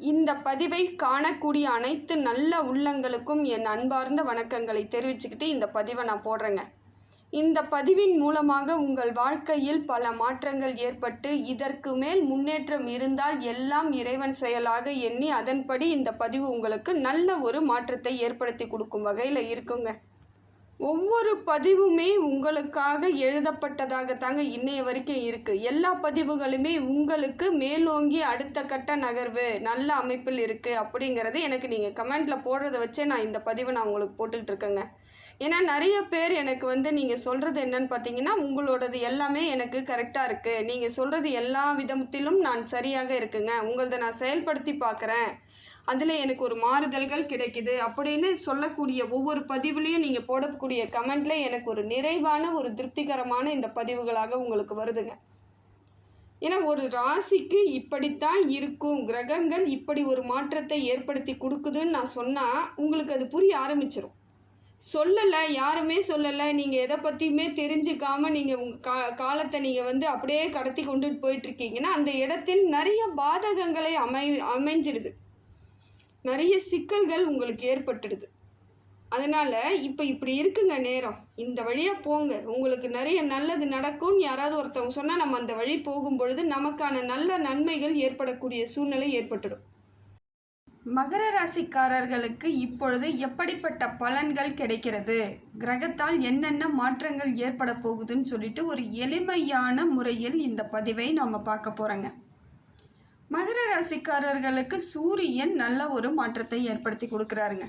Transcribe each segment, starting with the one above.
இந்த பதிவை காணக்கூடிய அனைத்து நல்ல உள்ளங்களுக்கும் என் அன்பார்ந்த வணக்கங்களை தெரிவிச்சுக்கிட்டு இந்த பதிவை நான் போடுறேங்க. இந்த பதிவின் மூலமாக உங்கள் வாழ்க்கையில் பல மாற்றங்கள் ஏற்பட்டு இதற்கு மேல் முன்னேற்றம் இருந்தால் எல்லாம் இறைவன் செயலாக எண்ணி அதன்படி இந்த பதிவு உங்களுக்கு நல்ல ஒரு மாற்றத்தை ஏற்படுத்தி கொடுக்கும் வகையில் இருக்குங்க. ஒவ்வொரு பதிவுமே உங்களுக்காக எழுதப்பட்டதாக தாங்க இன்னைய வரைக்கும் இருக்குது. எல்லா பதிவுகளுமே உங்களுக்கு மேலோங்கி அடுத்த கட்ட நகர்வு நல்ல அமைப்பில் இருக்குது அப்படிங்கிறது எனக்கு நீங்கள் கமெண்டில் போடுறத வச்சே நான் இந்த பதிவை நான் உங்களுக்கு போட்டுக்கிட்டு இருக்கேங்க. ஏன்னா நிறைய பேர் எனக்கு நீங்கள் சொல்கிறது என்னன்னு பார்த்தீங்கன்னா, உங்களோடது எல்லாமே எனக்கு கரெக்டாக இருக்குது, நீங்கள் சொல்கிறது எல்லா விதத்திலும் நான் சரியாக இருக்குங்க, உங்களதை நான் செயல்படுத்தி பார்க்குறேன், அதில் எனக்கு ஒரு மாறுதல்கள் கிடைக்குது அப்படின்னு சொல்லக்கூடிய ஒவ்வொரு பதிவுலேயும் நீங்கள் போடக்கூடிய கமெண்ட்டில் எனக்கு ஒரு நிறைவான ஒரு திருப்திகரமான இந்த பதிவுகளாக உங்களுக்கு வருதுங்க. ஏன்னா ஒரு ராசிக்கு இப்படித்தான் இருக்கும், கிரகங்கள் இப்படி ஒரு மாற்றத்தை ஏற்படுத்தி கொடுக்குதுன்னு நான் சொன்னால் உங்களுக்கு அது புரிய ஆரம்பிச்சிடும். சொல்லலை, யாருமே சொல்லலை, நீங்கள் எதை பற்றியுமே தெரிஞ்சுக்காமல் நீங்கள் உங்கள் காலத்தை நீங்கள் அப்படியே கடத்தி கொண்டுட்டு போயிட்டுருக்கீங்கன்னா அந்த இடத்தில் நிறைய பாதகங்களை அமைஞ்சிடுது, நிறைய சிக்கல்கள் உங்களுக்கு ஏற்பட்டுடுது. அதனால் இப்போ இப்படி இருக்குங்க நேரம், இந்த வழியாக போங்க, உங்களுக்கு நிறைய நல்லது நடக்கும்னு யாராவது ஒருத்தவங்க சொன்னால் நம்ம அந்த வழி போகும் பொழுது நமக்கான நல்ல நன்மைகள் ஏற்படக்கூடிய சூழ்நிலை ஏற்பட்டுடும். மகர ராசிக்காரர்களுக்கு இப்பொழுது எப்படிப்பட்ட பலன்கள் கிடைக்கிறது, கிரகத்தால் என்னென்ன மாற்றங்கள் ஏற்பட போகுதுன்னு சொல்லிட்டு ஒரு எளிமையான முறையில் இந்த பதிவை நம்ம பார்க்க போகிறோங்க. மகர ராசிக்காரர்களுக்கு சூரியன் நல்ல ஒரு மாற்றத்தை ஏற்படுத்தி கொடுக்குறாருங்க.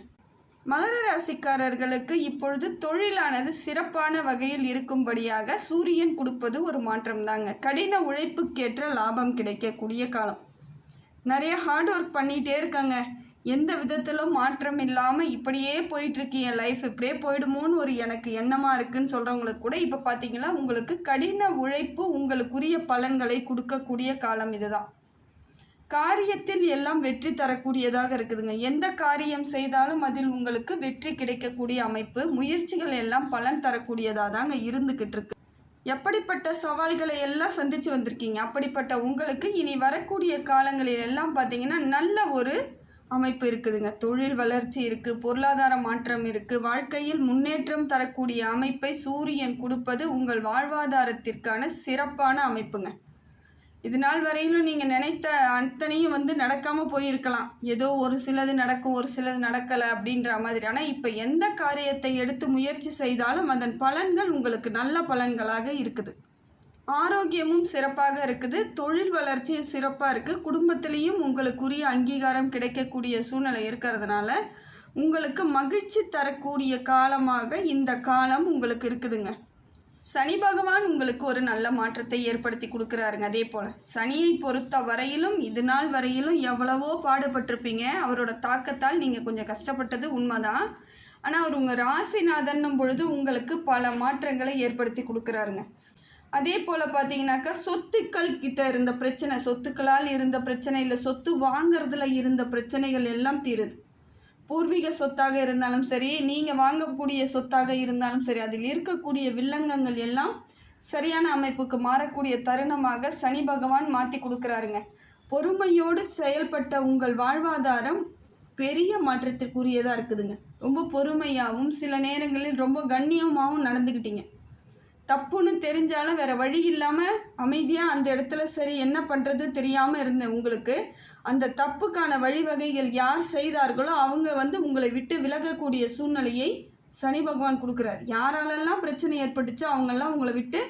மகர ராசிக்காரர்களுக்கு இப்பொழுது தொழிலானது சிறப்பான வகையில் இருக்கும்படியாக சூரியன் கொடுப்பது ஒரு மாற்றம் தாங்க. கடின உழைப்புக்கேற்ற லாபம் கிடைக்கக்கூடிய காலம். நிறைய ஹார்ட் ஒர்க் பண்ணிகிட்டே இருக்காங்க, எந்த விதத்திலும் மாற்றம் இல்லாமல் இப்படியே போயிட்டுருக்கு, என் லைஃப் இப்படியே போயிடுமோன்னு ஒரு எனக்கு எண்ணமாக இருக்குதுன்னு சொல்கிறவங்களுக்கு கூட இப்போ பார்த்தீங்கன்னா உங்களுக்கு கடின உழைப்பு உங்களுக்குரிய பலன்களை கொடுக்கக்கூடிய காலம் இதுதான். காரியத்தில் எல்லாம் வெற்றி தரக்கூடியதாக இருக்குதுங்க. எந்த காரியம் செய்தாலும் அதில் உங்களுக்கு வெற்றி கிடைக்கக்கூடிய அமைப்பு, முயற்சிகள் எல்லாம் பலன் தரக்கூடியதாக தாங்க இருந்துக்கிட்டு இருக்கு. எப்படிப்பட்ட சவால்களை எல்லாம் சந்தித்து வந்திருக்கீங்க, அப்படிப்பட்ட உங்களுக்கு இனி வரக்கூடிய காலங்களில் எல்லாம் பார்த்தீங்கன்னா நல்ல ஒரு அமைப்பு இருக்குதுங்க. தொழில் வளர்ச்சி இருக்குது, பொருளாதார மாற்றம் இருக்குது, வாழ்க்கையில் முன்னேற்றம் தரக்கூடிய அமைப்பை சூரியன் கொடுப்பது உங்கள் வாழ்வாதாரத்திற்கான சிறப்பான அமைப்புங்க. இது நாள் வரையிலும் நீங்கள் நினைத்த அத்தனையும் நடக்காமல் போயிருக்கலாம், ஏதோ ஒரு சிலது நடக்கும் ஒரு சிலது நடக்கலை அப்படின்ற மாதிரி. ஆனால் இப்போ எந்த காரியத்தை எடுத்து முயற்சி செய்தாலும் அதன் பலன்கள் உங்களுக்கு நல்ல பலன்களாக இருக்குது. ஆரோக்கியமும் சிறப்பாக இருக்குது, தொழில் வளர்ச்சியும் சிறப்பாக இருக்குது, குடும்பத்திலையும் உங்களுக்குரிய அங்கீகாரம் கிடைக்கக்கூடிய சூழ்நிலை இருக்கிறதுனால உங்களுக்கு மகிழ்ச்சி தரக்கூடிய காலமாக இந்த காலம் உங்களுக்கு இருக்குதுங்க. சனி பகவான் உங்களுக்கு ஒரு நல்ல மாற்றத்தை ஏற்படுத்தி கொடுக்குறாருங்க. அதே போல் சனியை பொறுத்த வரையிலும் இது நாள் வரையிலும் எவ்வளவோ பாடுபட்டிருப்பீங்க, அவரோட தாக்கத்தால் நீங்கள் கொஞ்சம் கஷ்டப்பட்டது உண்மைதான். ஆனால் அவர் உங்கள் ராசிநாதன்னும் பொழுது உங்களுக்கு பல மாற்றங்களை ஏற்படுத்தி கொடுக்குறாருங்க. அதே போல் பார்த்தீங்கன்னாக்கா சொத்துக்கள் கிட்ட இருந்த பிரச்சனை, சொத்துக்களால் இருந்த பிரச்சனை, இல்லை சொத்து வாங்கிறதுல இருந்த பிரச்சனைகள் எல்லாம் தீருது. பூர்வீக சொத்தாக இருந்தாலும் சரி, நீங்கள் வாங்கக்கூடிய சொத்தாக இருந்தாலும் சரி, அதில் இருக்கக்கூடிய வில்லங்கங்கள் எல்லாம் சரியான அமைப்புக்கு மாறக்கூடிய தருணமாக சனி பகவான் மாற்றி கொடுக்குறாருங்க. பொறுமையோடு செயல்பட்ட உங்கள் வாழ்வாதாரம் பெரிய மாற்றத்திற்குரியதாக இருக்குதுங்க. ரொம்ப பொறுமையாகவும் சில நேரங்களில் ரொம்ப கண்ணியமாகவும் நடந்துக்கிட்டீங்க. தப்புன்னு தெரிஞ்சாலும் வேறு வழி இல்லாமல் அமைதியாக அந்த இடத்துல சரி என்ன பண்ணுறது தெரியாமல் இருந்த உங்களுக்கு அந்த தப்புக்கான வழிவகைகள் யார் செய்தார்களோ அவங்க உங்களை விட்டு விலகக்கூடிய சூழ்நிலையை சனி பகவான் கொடுக்குறார். யாராலெல்லாம் பிரச்சனை ஏற்பட்டுச்சோ அவங்கெல்லாம் உங்களை விட்டு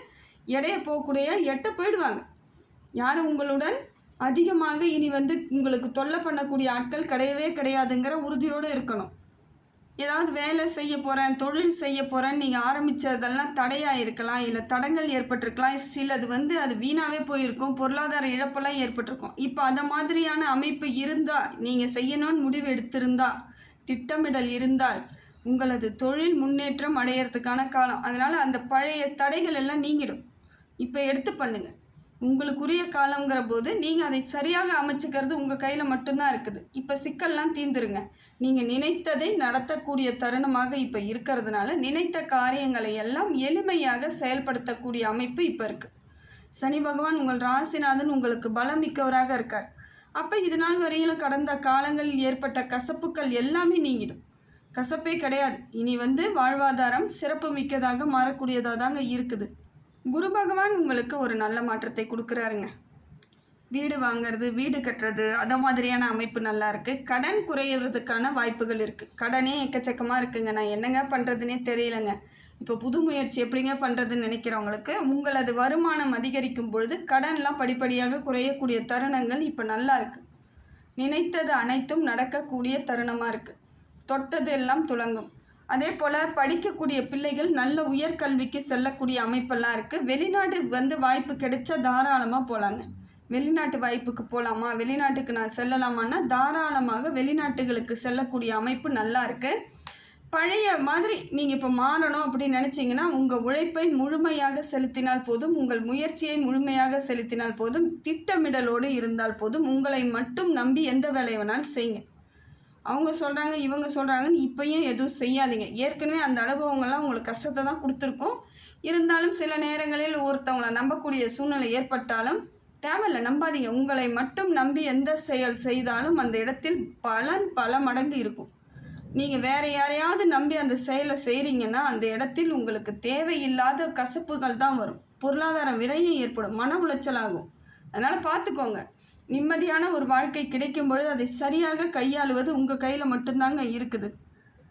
எடைய போகக்கூடிய எட்ட போயிடுவாங்க. யாரும் உங்களுடன் அதிகமாக இனி உங்களுக்கு தொல்லை பண்ணக்கூடிய ஆட்கள் கிடையவே கிடையாதுங்கிற உறுதியோடு இருக்கணும். ஏதாவது வேலை செய்ய போகிறேன், தொழில் செய்ய போகிறேன்னு நீங்கள் ஆரம்பித்ததெல்லாம் தடையாக இருக்கலாம், இல்லை தடங்கள் ஏற்பட்டிருக்கலாம், சிலது அது வீணாகவே போயிருக்கும், பொருளாதார இழப்பெல்லாம் ஏற்பட்டிருக்கும். இப்போ அந்த மாதிரியான அமைப்பு இருந்தால், நீங்கள் செய்யணும்னு முடிவு எடுத்திருந்தால், திட்டமிடல் இருந்தால் உங்களது தொழில் முன்னேற்றம் அடையிறதுக்கான காலம். அதனால் அந்த பழைய தடைகள் எல்லாம் நீங்கிடும். இப்போ எடுத்து பண்ணுங்கள். உங்களுக்குரிய காலங்கிற போது நீங்கள் அதை சரியாக அமைச்சிக்கிறது உங்கள் கையில் மட்டும்தான் இருக்குது. இப்போ சிக்கல்லாம் தீர்ந்துருங்க. நீங்கள் நினைத்ததை நடத்தக்கூடிய தருணமாக இப்போ இருக்கிறதுனால நினைத்த காரியங்களை எல்லாம் எளிமையாக செயல்படுத்தக்கூடிய அமைப்பு இப்போ இருக்குது. சனி பகவான் உங்கள் ராசிநாதன் உங்களுக்கு பலம் மிக்கவராக இருக்கார். அப்போ இது நாள் வரையிலும் கடந்த காலங்களில் ஏற்பட்ட கசப்புக்கள் எல்லாமே நீங்கிடும். கசப்பே கிடையாது. இனி வாழ்வாதாரம் சிறப்பு மிக்கதாக மாறக்கூடியதாக தாங்க இருக்குது. குரு பகவான் உங்களுக்கு ஒரு நல்ல மாற்றத்தை கொடுக்குறாருங்க. வீடு வாங்கிறது, வீடு கட்டுறது, அந்த மாதிரியான அமைப்பு நல்லா இருக்குது. கடன் குறையிறதுக்கான வாய்ப்புகள் இருக்குது. கடனே எக்கச்சக்கமாக இருக்குங்க, நான் என்னங்க பண்ணுறதுனே தெரியலைங்க. இப்போ புது முயற்சி எப்படிங்க பண்ணுறதுன்னு நினைக்கிறவங்களுக்கு உங்களது வருமானம் அதிகரிக்கும் பொழுது கடன்லாம் படிப்படியாக குறையக்கூடிய தருணங்கள் இப்போ நல்லா இருக்குது. நினைத்தது அனைத்தும் நடக்கக்கூடிய தருணமாக இருக்குது. தொட்டது எல்லாம் துலங்கும். அதே போல் படிக்கக்கூடிய பிள்ளைகள் நல்ல உயர்கல்விக்கு செல்லக்கூடிய அமைப்பெல்லாம் இருக்குது. வெளிநாடு வாய்ப்பு கிடைச்சா தாராளமாக போகலாங்க. வெளிநாட்டு வாய்ப்புக்கு போகலாமா, வெளிநாட்டுக்கு நான் செல்லலாமான்னா தாராளமாக வெளிநாட்டுகளுக்கு செல்லக்கூடிய அமைப்பு நல்லா இருக்குது. பழைய மாதிரி நீங்கள் இப்போ மாறணும் அப்படின்னு நினச்சிங்கன்னா உங்கள் உழைப்பை முழுமையாக செலுத்தினால் போதும், உங்கள் முயற்சியை முழுமையாக செலுத்தினால் போதும், திட்டமிடலோடு இருந்தால் போதும். உங்களை மட்டும் நம்பி எந்த வேலையை வேணாலும் செய்யுங்க. அவங்க சொல்கிறாங்க இவங்க சொல்கிறாங்கன்னு இப்போயும் எதுவும் செய்யாதீங்க. ஏற்கனவே அந்த அனுபவங்கள்லாம் உங்களுக்கு கஷ்டத்தை தான் கொடுத்துருக்கோம். இருந்தாலும் சில நேரங்களில் ஒருத்தவங்களை நம்பக்கூடிய சூழ்நிலை ஏற்பட்டாலும் தேவையில்லை, நம்பாதீங்க. உங்களை மட்டும் நம்பி எந்த செயல் செய்தாலும் அந்த இடத்தில் பலன் பல மடங்கு இருக்கும். நீங்கள் வேறு யாரையாவது நம்பி அந்த செயலை செய்கிறீங்கன்னா அந்த இடத்தில் உங்களுக்கு தேவையில்லாத கசப்புகள் தான் வரும். பொருளாதார விரயம் ஏற்படும், மன உளைச்சல் ஆகும். அதனால் பார்த்துக்கோங்க. நிம்மதியான ஒரு வாழ்க்கை கிடைக்கும் பொழுது அதை சரியாக கையாளுவது உங்கள் கையில் மட்டும்தாங்க இருக்குது.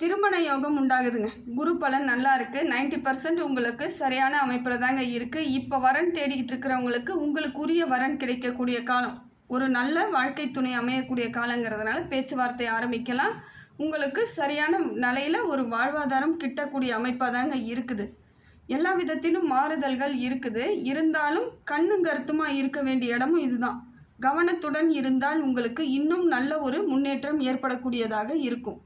திருமண யோகம் உண்டாகுதுங்க. குரு பலன் நல்லா இருக்குது. 90% உங்களுக்கு சரியான அமைப்பில் தாங்க இருக்குது. இப்போ வரன் தேடிக்கிட்டு இருக்கிறவங்களுக்கு உங்களுக்குரிய வரன் கிடைக்கக்கூடிய காலம், ஒரு நல்ல வாழ்க்கை துணை அமையக்கூடிய காலங்கிறதுனால பேச்சுவார்த்தை ஆரம்பிக்கலாம். உங்களுக்கு சரியான நிலையில் ஒரு வாழ்வாதாரம் கிட்டக்கூடிய அமைப்பாக தாங்க இருக்குது. எல்லா விதத்திலும் மாறுதல்கள் இருக்குது. இருந்தாலும் கண்ணும் கருத்துமாக இருக்க வேண்டிய இடமும் இதுதான். கவனத்துடன் இருந்தால் உங்களுக்கு இன்னும் நல்ல ஒரு முன்னேற்றம் ஏற்படக்கூடியதாக இருக்கும்.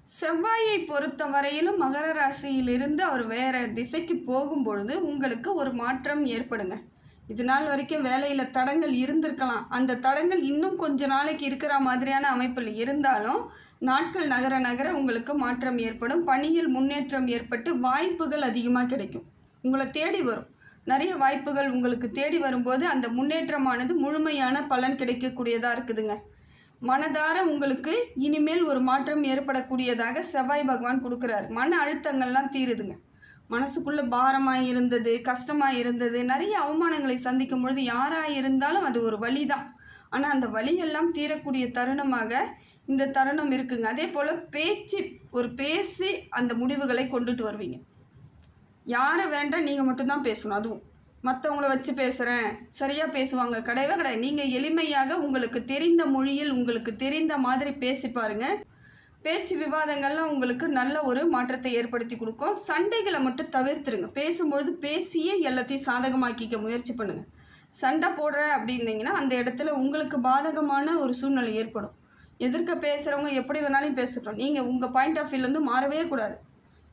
செவ்வாயை பொறுத்த வரையிலும் மகர ராசியிலிருந்து அவர் வேறு திசைக்கு போகும்பொழுது உங்களுக்கு ஒரு மாற்றம் ஏற்படுங்க. இது நாள் வரைக்கும் வேலையில் தடங்கள் இருந்திருக்கலாம். அந்த தடங்கள் இன்னும் கொஞ்ச நாளைக்கு இருக்கிற மாதிரியான அமைப்பில் இருந்தாலும் நாட்கள் நகர நகர உங்களுக்கு மாற்றம் ஏற்படும். பணியில் முன்னேற்றம் ஏற்பட்டு வாய்ப்புகள் அதிகமாக கிடைக்கும். உங்களை தேடி வரும். நிறைய வாய்ப்புகள் உங்களுக்கு தேடி வரும்போது அந்த முன்னேற்றமானது முழுமையான பலன் கிடைக்கக்கூடியதாக இருக்குதுங்க. மனதார உங்களுக்கு இனிமேல் ஒரு மாற்றம் ஏற்படக்கூடியதாக செவ்வாய் பகவான் கொடுக்குறாரு. மன அழுத்தங்கள்லாம் தீருதுங்க. மனசுக்குள்ளே பாரமாக இருந்தது, கஷ்டமாக இருந்தது, நிறைய அவமானங்களை சந்திக்கும் பொழுது யாராக இருந்தாலும் அது ஒரு வலி தான். ஆனால் அந்த வலியெல்லாம் தீரக்கூடிய தருணமாக இந்த தருணம் இருக்குங்க. அதே போல் பேசி அந்த முடிவுகளை கொண்டுட்டு வருவீங்க. யாரை வேண்டாம், நீங்கள் மட்டும்தான் பேசணும். அதுவும் மற்றவங்கள வச்சு பேசுகிறேன் சரியாக பேசுவாங்க கிடையவே கிடையாது. நீங்கள் எளிமையாக உங்களுக்கு தெரிந்த மொழியில் உங்களுக்கு தெரிந்த மாதிரி பேசி பாருங்கள். பேச்சு விவாதங்கள்லாம் உங்களுக்கு நல்ல ஒரு மாற்றத்தை ஏற்படுத்தி கொடுக்கும். சண்டைகளை மட்டும் தவிர்த்துருங்க. பேசும்பொழுது பேசியே எல்லாத்தையும் சாதகமாக்கிக்க முயற்சி பண்ணுங்கள். சண்டை போடுறேன் அப்படின்னீங்கன்னா அந்த இடத்துல உங்களுக்கு பாதகமான ஒரு சூழ்நிலை ஏற்படும். எதிர்க்க பேசுகிறவங்க எப்படி வேணாலும் பேசட்டும், நீங்கள் உங்கள் பாயிண்ட் ஆஃப் வியூலேருந்து மாறவே கூடாது.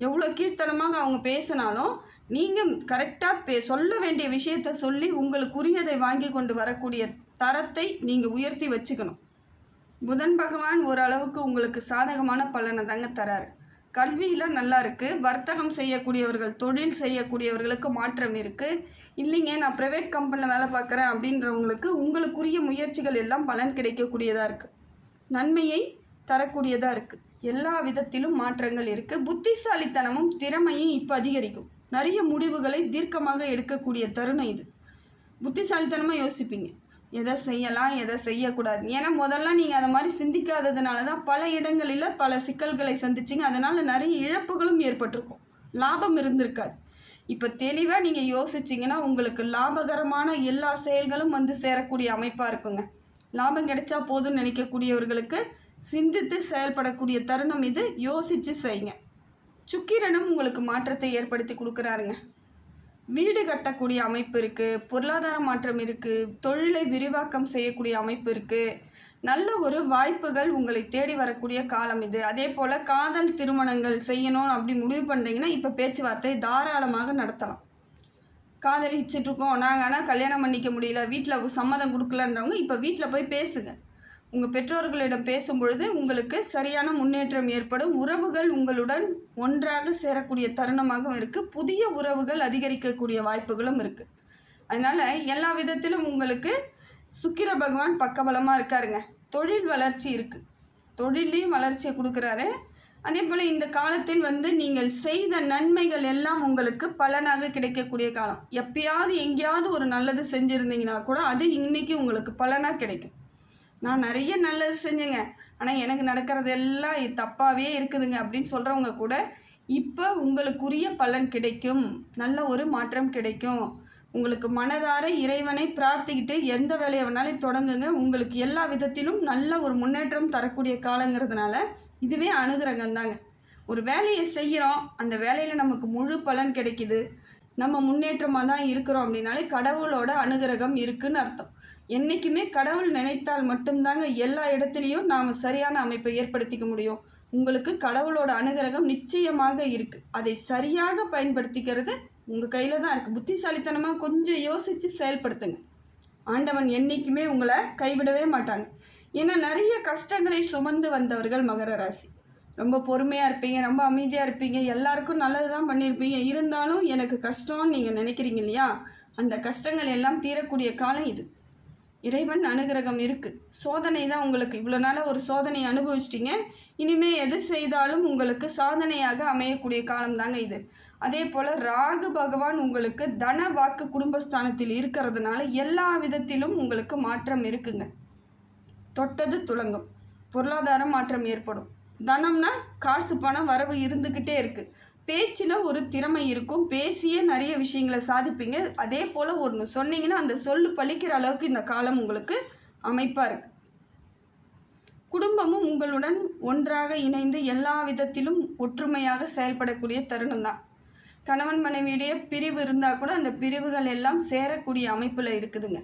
எவ்வளோ கீழ்த்தனமாக அவங்க பேசினாலும் நீங்கள் கரெக்டாக சொல்ல வேண்டிய விஷயத்தை சொல்லி உங்களுக்குரியதை வாங்கி கொண்டு வரக்கூடிய தரத்தை நீங்கள் உயர்த்தி வச்சுக்கணும். புதன் பகவான் ஓரளவுக்கு உங்களுக்கு சாதகமான பலனை தாங்க தராரு. கல்வியில் நல்லா இருக்குது. வர்த்தகம் செய்யக்கூடியவர்கள், தொழில் செய்யக்கூடியவர்களுக்கு மாற்றம் இருக்குது. இல்லைங்க நான் ப்ரைவேட் கம்பெனியில் வேலை பார்க்குறேன் அப்படின்றவங்களுக்கு உங்களுக்குரிய முயற்சிகள் எல்லாம் பலன் கிடைக்கக்கூடியதாக இருக்குது. நன்மையை தரக்கூடியதாக இருக்குது. எல்லா விதத்திலும் மாற்றங்கள் இருக்குது. புத்திசாலித்தனமும் திறமையும் இப்போ அதிகரிக்கும். நிறைய முடிவுகளை தீர்க்கமாக எடுக்கக்கூடிய தருணம் இது. புத்திசாலித்தனமாக யோசிப்பீங்க, எதை செய்யலாம் எதை செய்யக்கூடாது. ஏன்னா முதல்ல நீங்கள் அதை மாதிரி சிந்திக்காததுனால தான் பல இடங்களில் பல சிக்கல்களை சந்திச்சிங்க. அதனால் நிறைய இழப்புகளும் ஏற்பட்டிருக்கும், லாபம் இருந்திருக்காது. இப்போ தெளிவாக நீங்கள் யோசிச்சிங்கன்னா உங்களுக்கு லாபகரமான எல்லா செயல்களும் சேரக்கூடிய அமைப்பாக இருக்குங்க. லாபம் கிடைச்சா போதும்னு நினைக்கக்கூடியவர்களுக்கு சிந்தித்து செயல்படக்கூடிய தருணம் இது. யோசித்து செய்யுங்க. சுக்கிரனும் உங்களுக்கு மாற்றத்தை ஏற்படுத்தி கொடுக்குறாருங்க. வீடு கட்டக்கூடிய அமைப்பு இருக்குது, பொருளாதார மாற்றம் இருக்குது, தொழிலை விரிவாக்கம் செய்யக்கூடிய அமைப்பு இருக்குது. நல்ல ஒரு வாய்ப்புகள் உங்களை தேடி வரக்கூடிய காலம் இது. அதே போல் காதல் திருமணங்கள் செய்யணும் அப்படி முடிவு பண்ணுறீங்கன்னா இப்போ பேச்சுவார்த்தை தாராளமாக நடத்தலாம். காதலிச்சிட்ருக்கோம் நாங்கள், ஆனால் கல்யாணம் பண்ணிக்க முடியல, வீட்டில் சம்மதம் கொடுக்கலன்றவங்க இப்போ வீட்டில் போய் பேசுங்க. உங்கள் பெற்றோர்களிடம் பேசும்பொழுது உங்களுக்கு சரியான முன்னேற்றம் ஏற்படும். உறவுகள் உங்களுடன் ஒன்றாக சேரக்கூடிய தருணமாகவும் இருக்குது. புதிய உறவுகள் அதிகரிக்கக்கூடிய வாய்ப்புகளும் இருக்குது. அதனால் எல்லா விதத்திலும் உங்களுக்கு சுக்கிர பகவான் பக்கபலமாக இருக்காருங்க. தொழில் வளர்ச்சி இருக்குது, தொழிலையும் வளர்ச்சியை கொடுக்குறாரு. அதே போல் இந்த காலத்தில் நீங்கள் செய்த நன்மைகள் எல்லாம் உங்களுக்கு பலனாக கிடைக்கக்கூடிய காலம். எப்பயாவது எங்கேயாவது ஒரு நல்லது செஞ்சுருந்தீங்கன்னா கூட அது இன்றைக்கி உங்களுக்கு பலனாக கிடைக்கும். நான் நிறைய நல்லது செஞ்சேங்க, ஆனால் எனக்கு நடக்கிறது எல்லாம் தப்பாகவே இருக்குதுங்க அப்படின்னு சொல்கிறவங்க கூட இப்போ உங்களுக்குரிய பலன் கிடைக்கும், நல்ல ஒரு மாற்றம் கிடைக்கும். உங்களுக்கு மனதார இறைவனை பிரார்த்திக்கிட்டு எந்த வேலையை வேணாலும் தொடங்குங்க. உங்களுக்கு எல்லா விதத்திலும் நல்ல ஒரு முன்னேற்றம் தரக்கூடிய காலங்கிறதுனால இதுவே அனுகிரகம் தாங்க. ஒரு வேலையை செய்கிறோம், அந்த வேலையில் நமக்கு முழு பலன் கிடைக்கிது, நம்ம முன்னேற்றமாக தான் இருக்கிறோம் அப்படின்னாலே கடவுளோட அனுகிரகம் இருக்குதுன்னு அர்த்தம். என்றைக்குமே கடவுள் நினைத்தால் மட்டும்தாங்க எல்லா இடத்துலையும் நாம் சரியான அமைப்பை ஏற்படுத்திக்க முடியும். உங்களுக்கு கடவுளோட அனுகிரகம் நிச்சயமாக இருக்குது. அதை சரியாக பயன்படுத்திக்கிறது உங்கள் கையில் தான் இருக்குது. புத்திசாலித்தனமாக கொஞ்சம் யோசித்து செயல்படுத்துங்க. ஆண்டவன் என்றைக்குமே உங்களை கைவிடவே மாட்டாங்க. ஏன்னா நிறைய கஷ்டங்களை சுமந்து வந்தவர்கள் மகர ராசி. ரொம்ப பொறுமையாக இருப்பீங்க, ரொம்ப அமைதியாக இருப்பீங்க, எல்லாருக்கும் நல்லது தான் பண்ணியிருப்பீங்க. இருந்தாலும் எனக்கு கஷ்டம்னு நீங்கள் நினைக்கிறீங்க இல்லையா, அந்த கஷ்டங்கள் எல்லாம் தீரக்கூடிய காலம் இது. இறைவன் அனுகிரகம் இருக்குது. சோதனை தான் உங்களுக்கு, இவ்வளோ நாளாக ஒரு சோதனையை அனுபவிச்சிட்டிங்க. இனிமேல் எது செய்தாலும் உங்களுக்கு சாதனையாக அமையக்கூடிய காலம்தாங்க இது. அதே போல் ராகு பகவான் உங்களுக்கு தன வாக்கு குடும்பஸ்தானத்தில் இருக்கிறதுனால எல்லா விதத்திலும் உங்களுக்கு மாற்றம் இருக்குங்க. தொட்டது துலங்கும், பொருளாதார மாற்றம் ஏற்படும். தனம்னா காசு பணம் வரவு இருந்துக்கிட்டே இருக்குது. பேச்சில் ஒரு திறமை இருக்கும், பேசியே நிறைய விஷயங்களை சாதிப்பீங்க. அதே போல் ஒன்று சொன்னீங்கன்னா அந்த சொல்லு பழிக்கிற அளவுக்கு இந்த காலம் உங்களுக்கு அமைப்பாக இருக்குது. குடும்பமும் உங்களுடன் ஒன்றாக இணைந்து எல்லா விதத்திலும் ஒற்றுமையாக செயல்படக்கூடிய தருணம் தான். கணவன் மனைவியுடைய பிரிவு இருந்தால் கூட அந்த பிரிவுகள் எல்லாம் சேரக்கூடிய அமைப்பில் இருக்குதுங்க.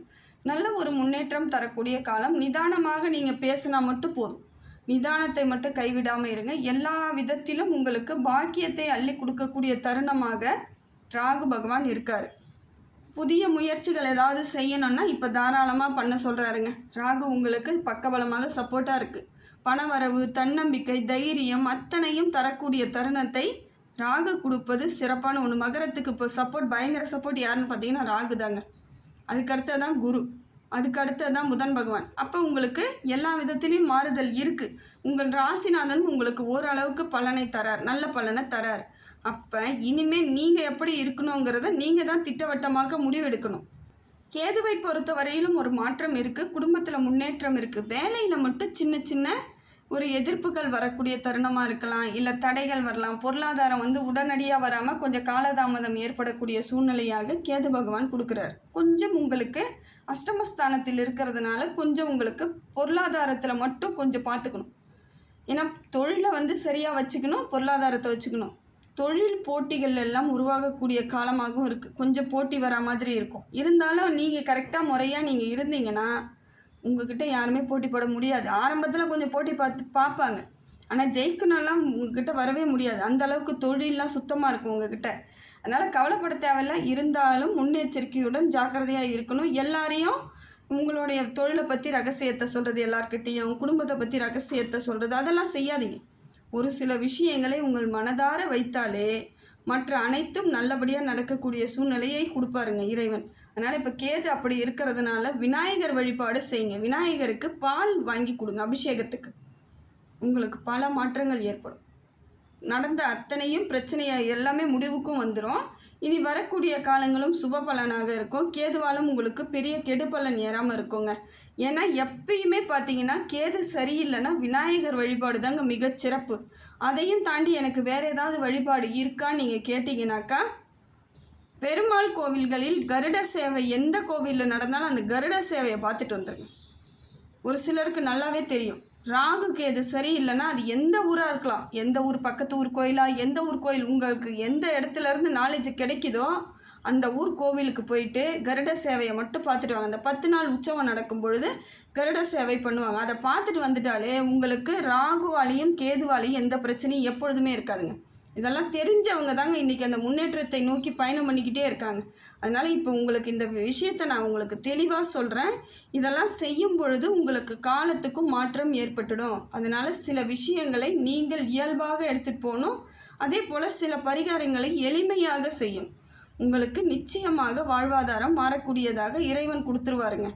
நல்ல ஒரு முன்னேற்றம் தரக்கூடிய காலம். நிதானமாக நீங்கள் பேசினா மட்டும் போதும், நிதானத்தை மட்டும் கைவிடாமல் இருங்க. எல்லா விதத்திலும் உங்களுக்கு பாக்கியத்தை அள்ளி கொடுக்கக்கூடிய தருணமாக ராகு பகவான் இருக்கார். புதிய முயற்சிகள் ஏதாவது செய்யணும்னா இப்போ தாராளமாக பண்ண சொல்கிறாருங்க. ராகு உங்களுக்கு பக்கபலமாக சப்போர்ட்டாக இருக்குது. பணவரவு, தன்னம்பிக்கை, தைரியம் அத்தனையும் தரக்கூடிய தருணத்தை ராகு கொடுப்பது சிறப்பான ஒன்று. மகரத்துக்கு இப்போ சப்போர்ட், பயங்கர சப்போர்ட் யாருன்னு பார்த்தீங்கன்னா ராகு தாங்க. அதுக்கடுத்து தான் குரு, அதுக்கு அடுத்தது தான் புதன் பகவான். அப்போ உங்களுக்கு எல்லா விதத்திலையும் மாறுதல் இருக்குது. உங்கள் ராசிநாதன் உங்களுக்கு ஓரளவுக்கு பலனை தரார், நல்ல பலனை தரார். அப்போ இனிமேல் நீங்கள் எப்படி இருக்கணுங்கிறத நீங்கள் தான் திட்டவட்டமாக முடிவெடுக்கணும். கேதுவை பொறுத்த வரையிலும் ஒரு மாற்றம் இருக்குது, குடும்பத்தில் முன்னேற்றம் இருக்குது. வேலையில் மட்டும் சின்ன சின்ன ஒரு எதிர்ப்புகள் வரக்கூடிய தருணமாக இருக்கலாம், இல்லை தடைகள் வரலாம். பொருளாதாரம் உடனடியாக வராமல் கொஞ்சம் காலதாமதம் ஏற்படக்கூடிய சூழ்நிலையாக கேது பகவான் கொடுக்குறார். கொஞ்சம் உங்களுக்கு அஷ்டமஸ்தானத்தில் இருக்கிறதுனால கொஞ்சம் உங்களுக்கு பொருளாதாரத்தில் மட்டும் கொஞ்சம் பார்த்துக்கணும். ஏன்னா தொழிலை சரியாக வச்சுக்கணும், பொருளாதாரத்தை வச்சுக்கணும். தொழில் போட்டிகள் எல்லாம் உருவாகக்கூடிய காலமாகவும் இருக்குது. கொஞ்சம் போட்டி வரா மாதிரி இருக்கும். இருந்தாலும் நீங்கள் கரெக்டாக முறையாக நீங்கள் இருந்தீங்கன்னா உங்ககிட்ட யாருமே போட்டி போட முடியாது. ஆரம்பத்தில் கொஞ்சம் போட்டி பார்ப்பாங்க, ஆனால் ஜெயிக்கணும்லாம் உங்ககிட்ட வரவே முடியாது. அந்த அளவுக்கு தொழிலெலாம் சுத்தமாக இருக்கும் உங்ககிட்ட. அதனால் கவலைப்பட தேவையில்லை. இருந்தாலும் முன்னெச்சரிக்கையுடன் ஜாக்கிரதையாக இருக்கணும். எல்லாரையும் உங்களுடைய தொழிலை பற்றி ரகசியத்தை சொல்கிறது, எல்லார்கிட்டையும் குடும்பத்தை பற்றி ரகசியத்தை சொல்கிறது, அதெல்லாம் செய்யாதீங்க. ஒரு சில விஷயங்களை உங்கள் மனதார வைத்தாலே மற்ற அனைத்தும் நல்லபடியாக நடக்கக்கூடிய சூழ்நிலையை கொடுப்பாருங்க இறைவன். அதனால் இப்போ கேது அப்படி இருக்கிறதுனால விநாயகர் வழிபாடு செய்யுங்க. விநாயகருக்கு பால் வாங்கி கொடுங்க அபிஷேகத்துக்கு. உங்களுக்கு பல மாற்றங்கள் ஏற்படும். நடந்த அத்தனையும் பிரச்சனையாக எல்லாமே முடிவுக்கும் வந்துடும். இனி வரக்கூடிய காலங்களும் சுப பலனாக இருக்கும். கேதுவாலும் உங்களுக்கு பெரிய கெடு பலன் ஏறாமல் இருக்குங்க. ஏன்னா எப்பயுமே பார்த்தீங்கன்னா கேது சரியில்லைன்னா விநாயகர் வழிபாடு தாங்க மிகச்சிறப்பு. அதையும் தாண்டி எனக்கு வேறு ஏதாவது வழிபாடு இருக்கான்னு நீங்கள் கேட்டிங்கனாக்கா, பெருமாள் கோவில்களில் கருட சேவை எந்த கோவிலில் நடந்தாலும் அந்த கருட சேவையை பார்த்துட்டு வந்துடுங்க. ஒரு சிலருக்கு நல்லாவே தெரியும். ராகு கேது சரியில்லைன்னா அது எந்த ஊராக இருக்கலாம், எந்த ஊர், பக்கத்து ஊர் கோயிலா, எந்த ஊர் கோயில் உங்களுக்கு எந்த இடத்துலேருந்து நாலேஜ் கிடைக்குதோ அந்த ஊர் கோவிலுக்கு போயிட்டு கருட சேவையை மட்டும் பார்த்துட்டு வாங்க. அந்த 10 நாள் உற்சவம் நடக்கும் பொழுது கருட சேவை பண்ணுவாங்க. அதை பார்த்துட்டு வந்துட்டாலே உங்களுக்கு ராகுவாலையும் கேதுவாலையும் எந்த பிரச்சனையும் எப்பொழுதுமே இருக்காதுங்க. இதெல்லாம் தெரிஞ்சவங்க தாங்க இன்றைக்கி அந்த முன்னேற்றத்தை நோக்கி பயணம் பண்ணிக்கிட்டே இருக்காங்க. அதனால் இப்போ உங்களுக்கு இந்த விஷயத்தை நான் உங்களுக்கு தெளிவாக சொல்கிறேன். இதெல்லாம் செய்யும் பொழுது உங்களுக்கு காலத்துக்கும் மாற்றம் ஏற்பட்டுடும். அதனால் சில விஷயங்களை நீங்கள் இயல்பாக எடுத்துகிட்டு போகணும். அதே போல் சில பரிகாரங்களை எளிமையாக செய்யும். உங்களுக்கு நிச்சயமாக வாழ்வாதாரம் மாறக்கூடியதாக இறைவன் கொடுத்துருவாருங்க.